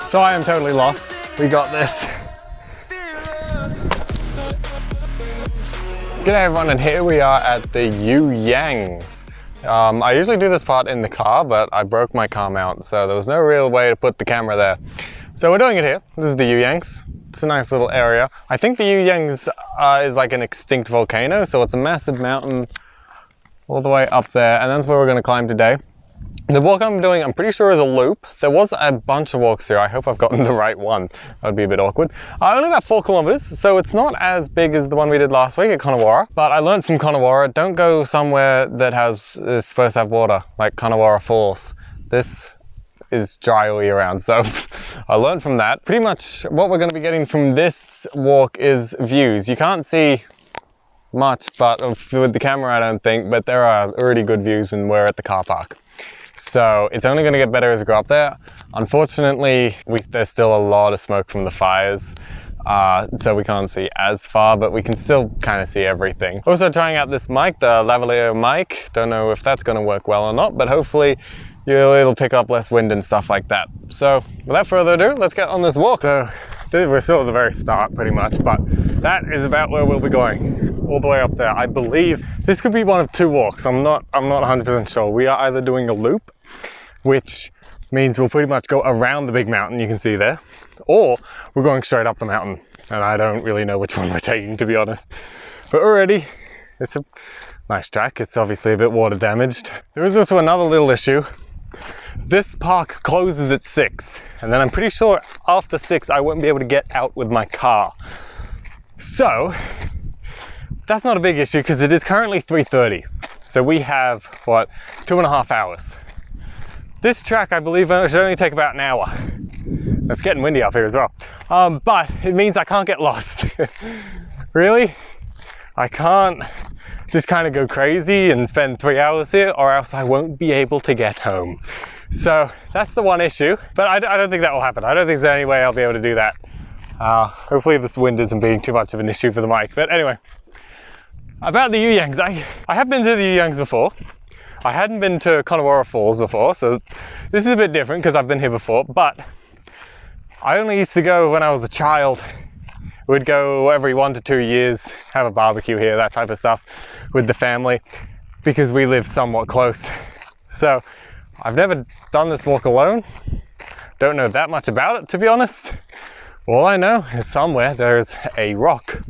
So I am totally lost. We got this. G'day everyone, and here we are at the Yangs. I usually do this part in the car, but I broke my car mount, so there was no real way to put the camera there. So we're doing it here. This is the Yangs. It's a nice little area. I think the Yangs is like an extinct volcano, so it's a massive mountain all the way up there, and that's where we're going to climb today. The walk I'm doing, I'm pretty sure is a loop. There was a bunch of walks here. I hope I've gotten the right one. That would be a bit awkward. Only about 4 kilometers, so it's not as big as the one we did last week at Conowara. But I learned from Conowara, don't go somewhere that is supposed to have water, like Conowara Falls. This is dry all year round, so I learned from that. Pretty much what we're going to be getting from this walk is views. You can't see much, but with the camera I don't think, but there are already good views, and we're at the car park. So it's only going to get better as we go up there. Unfortunately, there's still a lot of smoke from the fires, so we can't see as far, but we can still kind of see everything. Also trying out this mic, the lavalier mic. Don't know if that's going to work well or not, but hopefully it'll pick up less wind and stuff like that. So without further ado, let's get on this walk. So we're still at the very start pretty much, but that is about where we'll be going, all the way up there. I believe this could be one of 2 walks. I'm not 100% sure. We are either doing a loop, which means we'll pretty much go around the big mountain you can see there, or we're going straight up the mountain, and I don't really know which one we're taking, to be honest. But already it's a nice track. It's obviously a bit water damaged. There is also another little issue. This park closes at 6, and then I'm pretty sure after 6 I won't be able to get out with my car. So that's not a big issue because it is currently 3:30. So we have, what, 2.5 hours. This track, I believe, should only take about an hour. It's getting windy up here as well. But it means I can't get lost. Really? I can't just kind of go crazy and spend 3 hours here, or else I won't be able to get home. So that's the one issue, but I don't think that will happen. I don't think there's any way I'll be able to do that. Hopefully this wind isn't being too much of an issue for the mic. But anyway, about the Yangs, I have been to the Yangs before. I hadn't been to Conowara Falls before, so this is a bit different because I've been here before, but I only used to go when I was a child. We'd go every 1 to 2 years, have a barbecue here, that type of stuff with the family, because we live somewhat close. So I've never done this walk alone. Don't know that much about it, to be honest. All I know is somewhere there's a rock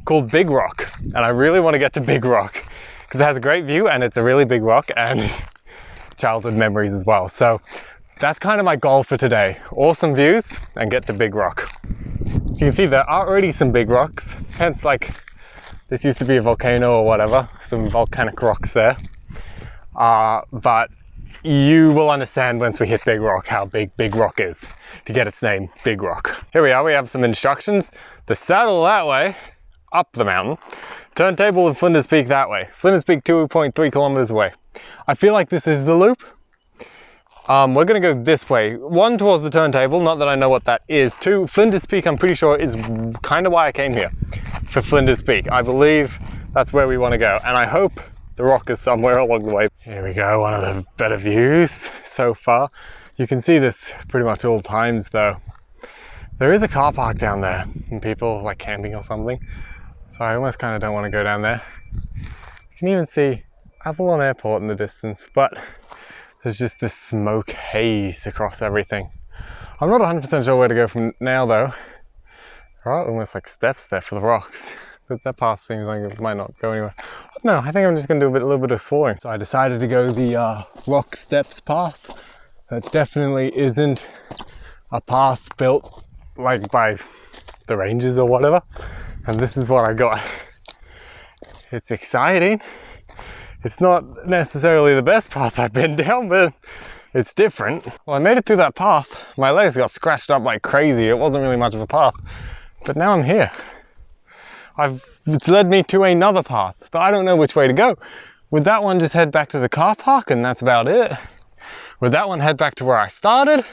called Big Rock, and I really want to get to Big Rock because it has a great view and it's a really big rock, and childhood memories as well. So that's kind of my goal for today. Awesome views and get to Big Rock. So you can see there are already some big rocks, hence like this used to be a volcano or whatever, some volcanic rocks there. But you will understand once we hit Big Rock how big Big Rock is to get its name, Big Rock. Here we are, we have some instructions. The saddle that way, up the mountain. Turntable with Flinders Peak that way. Flinders Peak 2.3 kilometers away. I feel like this is the loop. We're gonna go this way. 1 towards the turntable, not that I know what that is. 2, Flinders Peak I'm pretty sure is kind of why I came here, for Flinders Peak. I believe that's where we want to go, and I hope the rock is somewhere along the way. Here we go, one of the better views so far. You can see this pretty much all times though. There is a car park down there, and people like camping or something. So I almost kind of don't want to go down there. You can even see Avalon Airport in the distance, but there's just this smoke haze across everything. I'm not 100% sure where to go from now though. There are almost like steps there for the rocks, but that path seems like it might not go anywhere. But no, I think I'm just going to do a little bit of exploring. So I decided to go the rock steps path. That definitely isn't a path built like by the rangers or whatever. And this is what I got. It's exciting. It's not necessarily the best path I've been down, but it's different. Well, I made it through that path. My legs got scratched up like crazy. It wasn't really much of a path, but now I'm here. It's led me to another path, but I don't know which way to go. Would that one just head back to the car park and that's about it? Would that one head back to where I started?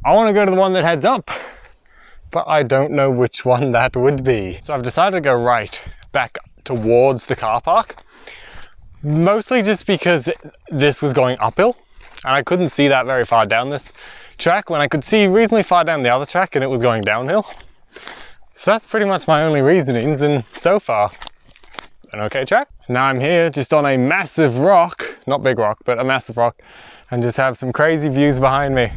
I want to go to the one that heads up, but I don't know which one that would be. So I've decided to go right back towards the car park. Mostly just because this was going uphill. And I couldn't see that very far down this track when I could see reasonably far down the other track and it was going downhill. So that's pretty much my only reasonings, and so far, it's an okay track. Now I'm here just on a massive rock, not big rock, but a massive rock, and just have some crazy views behind me.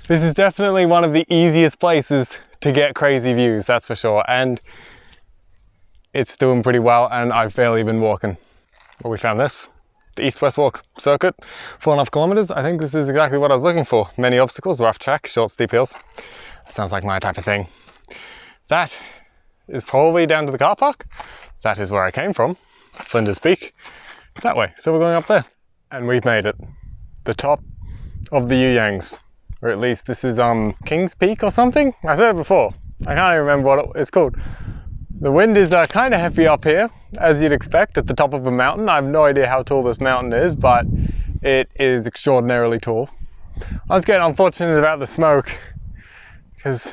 This is definitely one of the easiest places to get crazy views, that's for sure. And it's doing pretty well, and I've barely been walking. Well, we found this. The East-West Walk circuit, 4.5 kilometers. I think this is exactly what I was looking for. Many obstacles, rough track, short, steep hills. That sounds like my type of thing. That is probably down to the car park. That is where I came from, Flinders Peak. It's that way, so we're going up there. And we've made it. The top of the Yangs. Or at least this is King's Peak or something? I said it before. I can't even remember what it's called. The wind is kind of heavy up here, as you'd expect, at the top of a mountain. I have no idea how tall this mountain is, but it is extraordinarily tall. I was getting unfortunate about the smoke, because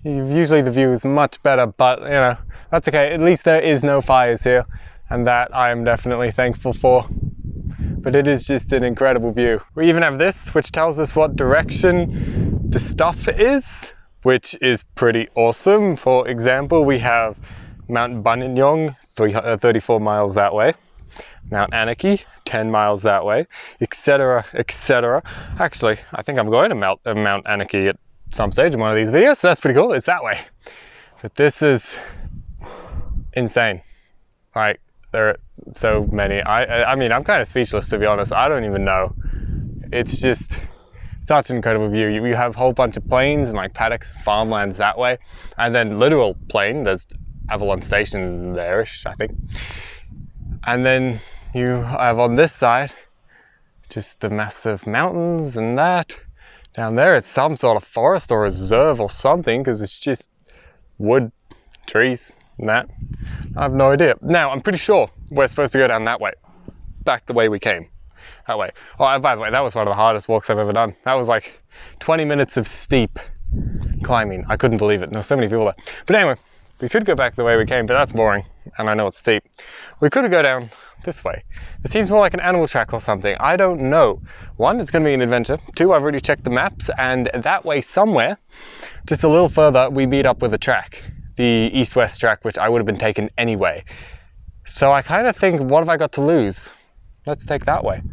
usually the view is much better, but you know, that's okay. At least there is no fires here, and that I am definitely thankful for. But it is just an incredible view. We even have this, which tells us what direction the stuff is, which is pretty awesome. For example, we have Mount Buninyong, 34 miles that way. Mount Anarchy, 10 miles that way, etc, etc. Actually, I think I'm going to Mount Anarchy at some stage in one of these videos, so that's pretty cool. It's that way. But this is insane. Like, there are so many. I mean, I'm kind of speechless, to be honest. I don't even know. It's just such an incredible view. You have a whole bunch of plains and like paddocks, farmlands that way, and then literal plain. There's Avalon Station there-ish, I think. And then you have on this side just the massive mountains, and that down there it's some sort of forest or reserve or something, because it's just wood, trees, and that. I have no idea. Now, I'm pretty sure we're supposed to go down that way, back the way we came, that way. Oh, by the way, that was one of the hardest walks I've ever done. That was like 20 minutes of steep climbing. I couldn't believe it. There were so many people there. But anyway, we could go back the way we came, but that's boring, and I know it's steep. We could go down this way. It seems more like an animal track or something. I don't know. One, it's going to be an adventure. Two, I've already checked the maps, and that way somewhere, just a little further, we meet up with a track. The east-west track, which I would have been taken anyway. So I kind of think, what have I got to lose? Let's take that way.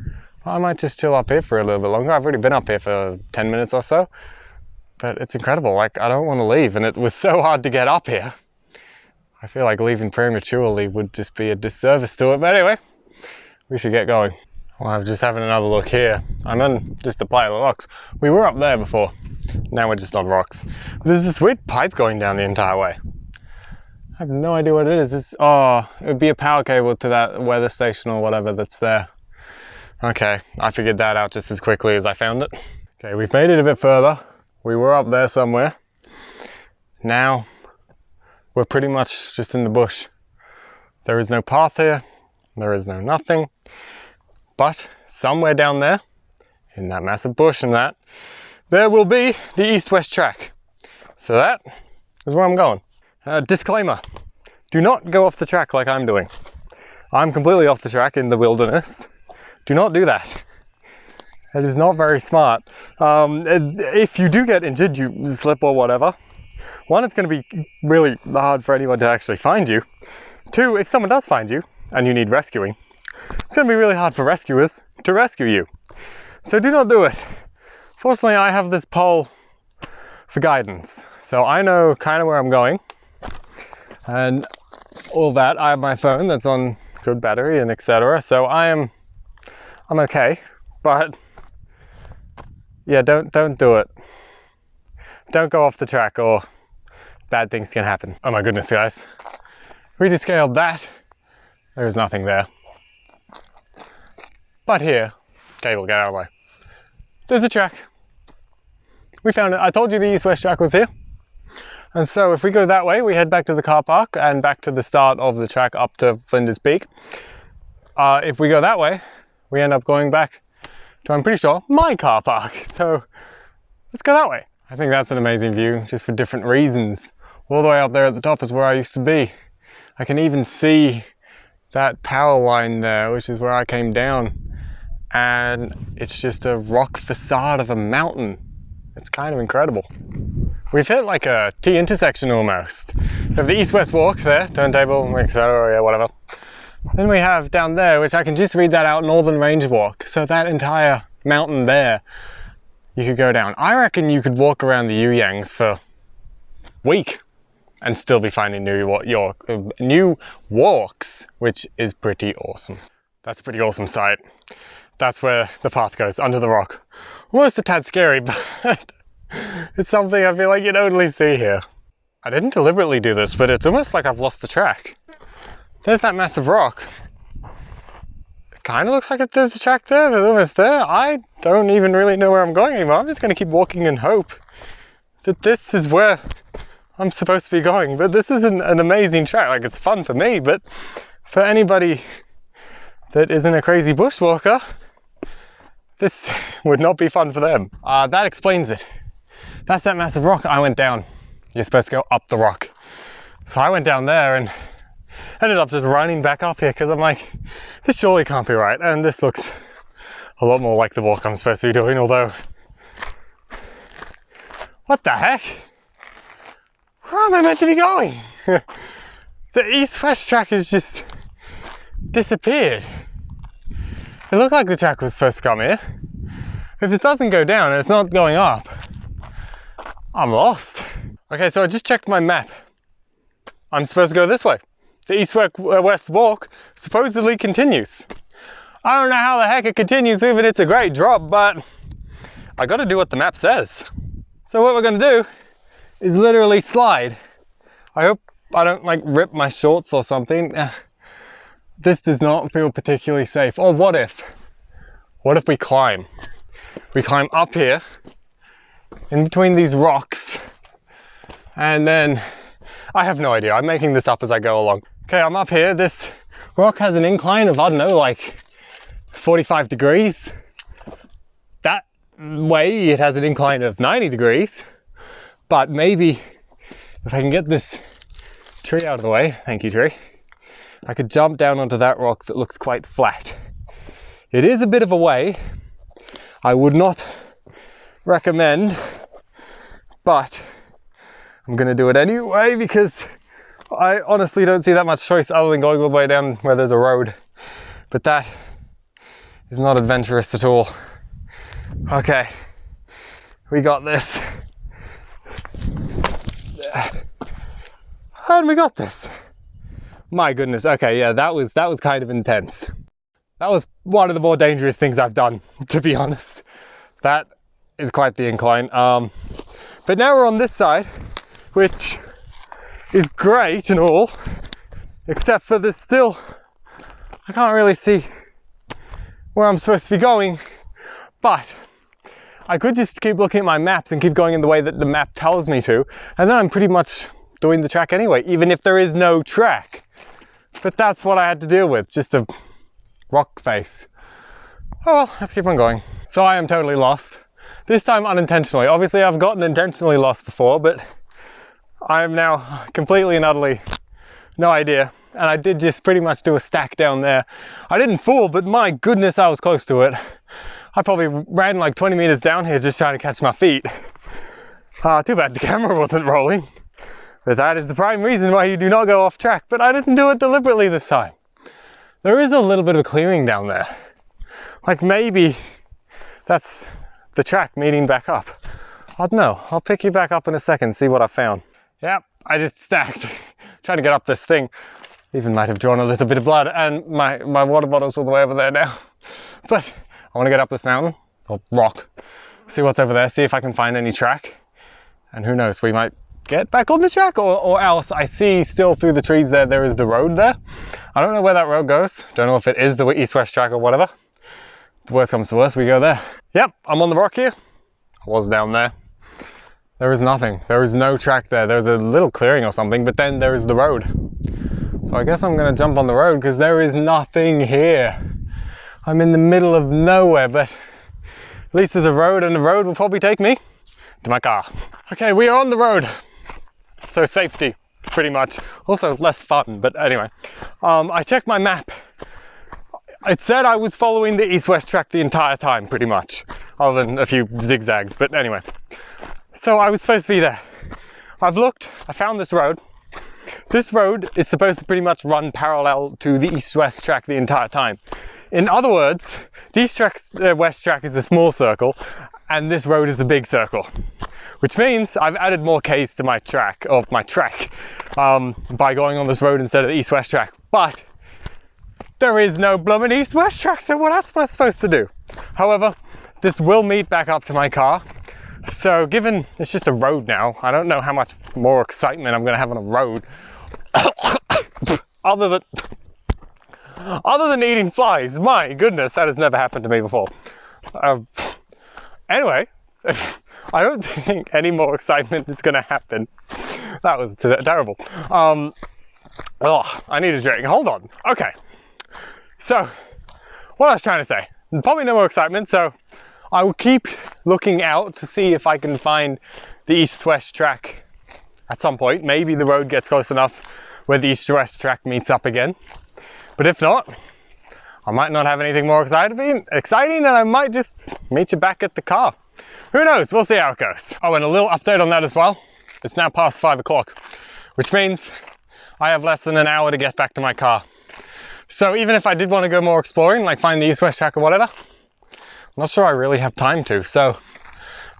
I might just chill up here for a little bit longer. I've already been up here for 10 minutes or so. But it's incredible. Like, I don't want to leave, and it was so hard to get up here. I feel like leaving prematurely would just be a disservice to it. But anyway, we should get going. Well, I'm just having another look here. I'm on just a pile of rocks. We were up there before. Now we're just on rocks. There's this weird pipe going down the entire way. I have no idea what it is. It would be a power cable to that weather station or whatever that's there. Okay, I figured that out just as quickly as I found it. Okay, we've made it a bit further. We were up there somewhere. Now, we're pretty much just in the bush. There is no path here. There is no nothing. But somewhere down there, in that massive bush and that, there will be the east-west track. So that is where I'm going. Disclaimer, do not go off the track like I'm doing. I'm completely off the track in the wilderness. Do not do that. It is not very smart. If you do get injured, you slip or whatever, one, it's going to be really hard for anyone to actually find you. Two, if someone does find you and you need rescuing, it's going to be really hard for rescuers to rescue you. So do not do it. Fortunately, I have this pole for guidance, so I know kind of where I'm going and all that. I have my phone that's on good battery and etc. So I'm okay, but yeah, don't do it. Don't go off the track or bad things can happen. Oh my goodness, guys. We just scaled that. There's nothing there. But here, cable, get out of the way. There's a track. We found it. I told you the east-west track was here. And so if we go that way, we head back to the car park and back to the start of the track up to Flinders Peak. If we go that way, we end up going back to, I'm pretty sure, my car park. So let's go that way. I think that's an amazing view, just for different reasons. All the way up there at the top is where I used to be. I can even see that power line there, which is where I came down. and it's just a rock facade of a mountain. It's kind of incredible. We've hit like a T intersection almost. We have the east-west walk there, turntable, etc., yeah, whatever. Then we have down there, which I can just read that out, Northern Range Walk. So that entire mountain there, you could go down. I reckon you could walk around the Yangs for a week and still be finding new walks, which is pretty awesome. That's a pretty awesome sight. That's where the path goes, under the rock. Almost a tad scary, but it's something I feel like you'd only see here. I didn't deliberately do this, but it's almost like I've lost the track. There's that massive rock. It kind of looks like there's a track there, but almost there. I don't even really know where I'm going anymore. I'm just going to keep walking and hope that this is where I'm supposed to be going. But this is an amazing track. Like, it's fun for me, but for anybody that isn't a crazy bushwalker, this would not be fun for them. That explains it. That's that massive rock. I went down. You're supposed to go up the rock. So I went down there and ended up just running back up here because I'm like, this surely can't be right. And this looks a lot more like the walk I'm supposed to be doing, although, what the heck? Where am I meant to be going? The east-west track has just disappeared. It looked like the track was supposed to come here. If it doesn't go down and it's not going up, I'm lost. Okay, so I just checked my map. I'm supposed to go this way. The east-west walk supposedly continues. I don't know how the heck it continues, even it's a great drop, but I gotta do what the map says. So what we're gonna do is literally slide. I hope I don't like rip my shorts or something. This does not feel particularly safe. Or what if we climb? We climb up here in between these rocks, and then I have no idea. I'm making this up as I go along. Okay, I'm up here. This rock has an incline of, I don't know, like 45 degrees. That way it has an incline of 90 degrees. But maybe if I can get this tree out of the way, thank you tree, I could jump down onto that rock that looks quite flat. It is a bit of a way. I would not recommend, but I'm gonna do it anyway because I honestly don't see that much choice other than going all the way down where there's a road. But that is not adventurous at all. Okay, we got this. And we got this. My goodness, okay, yeah, that was kind of intense. That was one of the more dangerous things I've done, to be honest. That is quite the incline. But now we're on this side, which is great and all, except for this still, I can't really see where I'm supposed to be going, but I could just keep looking at my maps and keep going in the way that the map tells me to, and then I'm pretty much doing the track anyway, even if there is no track. But that's what I had to deal with, just a rock face. Oh well, let's keep on going. So I am totally lost. This time unintentionally. Obviously I've gotten intentionally lost before, but I am now completely and utterly no idea. And I did just pretty much do a stack down there. I didn't fall, but my goodness, I was close to it. I probably ran like 20 meters down here just trying to catch my feet. Too bad the camera wasn't rolling. But that is the prime reason why you do not go off track. But I didn't do it deliberately this time. There is a little bit of a clearing down there. Like maybe that's the track meeting back up. I don't know. I'll pick you back up in a second, see what I found. Yep, I just stacked. Trying to get up this thing. Even might have drawn a little bit of blood, and my water bottle's all the way over there now. But I want to get up this mountain, or rock, see what's over there, see if I can find any track. And who knows, we might get back on the track, or else I see still through the trees there is the road there. I don't know where that road goes. Don't know if it is the east-west track or whatever. If worst comes to worst, we go there. Yep, I'm on the rock here. I was down there. There is nothing. There is no track there. There's a little clearing or something, but then there is the road. So I guess I'm gonna jump on the road because there is nothing here. I'm in the middle of nowhere, but at least there's a road, and the road will probably take me to my car. Okay, we are on the road. So safety, pretty much. Also less fun, but anyway. I checked my map. it said I was following the east-west track the entire time, pretty much, other than a few zigzags, but anyway. So I was supposed to be there. I've looked, I found this road. This road is supposed to pretty much run parallel to the east-west track the entire time. In other words, the east-west track is a small circle, and this road is a big circle. Which means I've added more Ks to my track, by going on this road instead of the east-west track. But there is no blooming east-west track, so what else am I supposed to do? However, this will meet back up to my car. So given it's just a road now, I don't know how much more excitement I'm gonna have on a road. other than eating flies. My goodness, that has never happened to me before. Anyway, I don't think any more excitement is gonna happen. That was terrible. Oh, I need a drink. Hold on. Okay. So, what I was trying to say, probably no more excitement, so I will keep looking out to see if I can find the east-west track at some point. Maybe the road gets close enough where the east-west track meets up again. But if not, I might not have anything more exciting and I might just meet you back at the car. Who knows? We'll see how it goes. Oh, and a little update on that as well. It's now past 5 o'clock, which means I have less than an hour to get back to my car. So even if I did want to go more exploring, like find the east-west track or whatever, I'm not sure I really have time to, so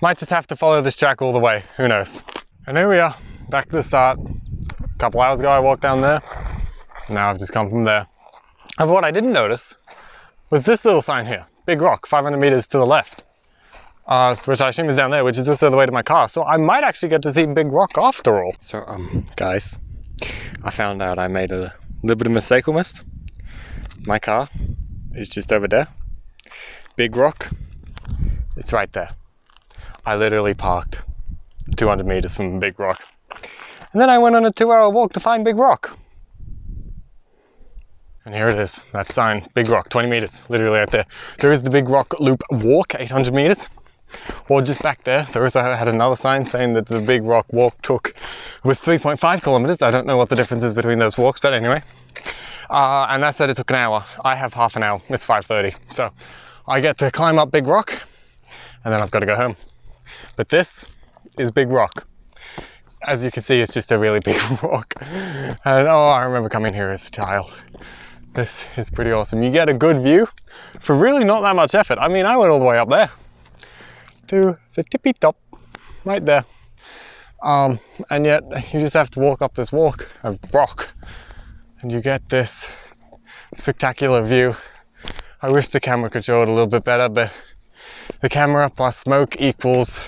might just have to follow this track all the way, who knows. And here we are, back to the start. A couple hours ago I walked down there, now I've just come from there. And what I didn't notice was this little sign here, Big Rock, 500 meters to the left, which I assume is down there, which is also the way to my car. So I might actually get to see Big Rock after all. So guys, I found out I made a little bit of mistake almost. My car is just over there. Big Rock, it's right there. I literally parked 200 meters from Big Rock. And then I went on a 2-hour walk to find Big Rock. And here it is, that sign, Big Rock, 20 meters, literally right there. There is the Big Rock Loop Walk, 800 meters. Or just back there, I had another sign saying that the Big Rock Walk was 3.5 kilometers. I don't know what the difference is between those walks, but anyway. And that said it took an hour. I have half an hour, it's 5:30. So I get to climb up Big Rock and then I've got to go home. But this is Big Rock. As you can see, it's just a really big rock. And oh, I remember coming here as a child. This is pretty awesome. You get a good view for really not that much effort. I mean, I went all the way up there to the tippy top, right there. And yet you just have to walk up this walk of rock and you get this spectacular view. I wish the camera could show it a little bit better, but the camera plus smoke equals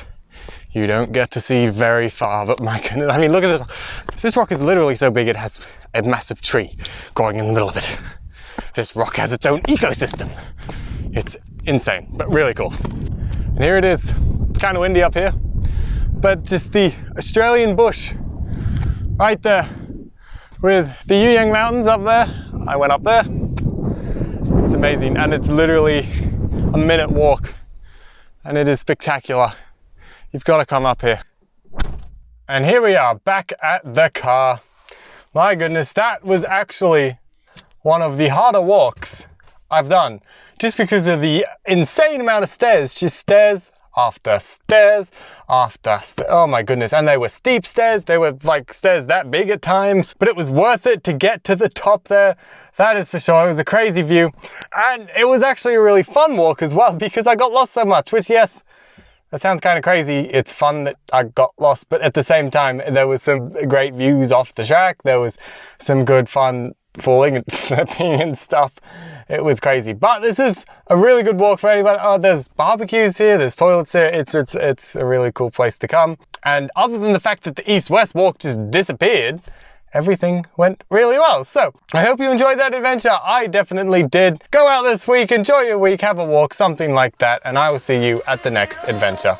you don't get to see very far. But my goodness, I mean, look at this. This rock is literally so big it has a massive tree growing in the middle of it. This rock has its own ecosystem. It's insane, but really cool. And here it is. It's kind of windy up here, but just the Australian bush right there with the Yangs Mountains up there. I went up there. It's amazing, and it's literally a minute walk, and it is spectacular. You've got to come up here. And here we are back at the car. My goodness, that was actually one of the harder walks I've done, just because of the insane amount of stairs. Just stairs after stairs after stairs. Oh my goodness. And they were steep stairs. They were like stairs that big at times, but it was worth it to get to the top there. That is for sure. It was a crazy view. And it was actually a really fun walk as well, because I got lost so much, which, yes, that sounds kind of crazy. It's fun that I got lost, but at the same time, there was some great views off the track. There was some good fun falling and slipping and stuff. It was crazy, but this is a really good walk for anybody. Oh, there's barbecues here, there's toilets here. It's a really cool place to come. And other than the fact that the east-west walk just disappeared, everything went really well. So I hope you enjoyed that adventure. I definitely did. Go out this week, enjoy your week, have a walk, something like that, and I will see you at the next adventure.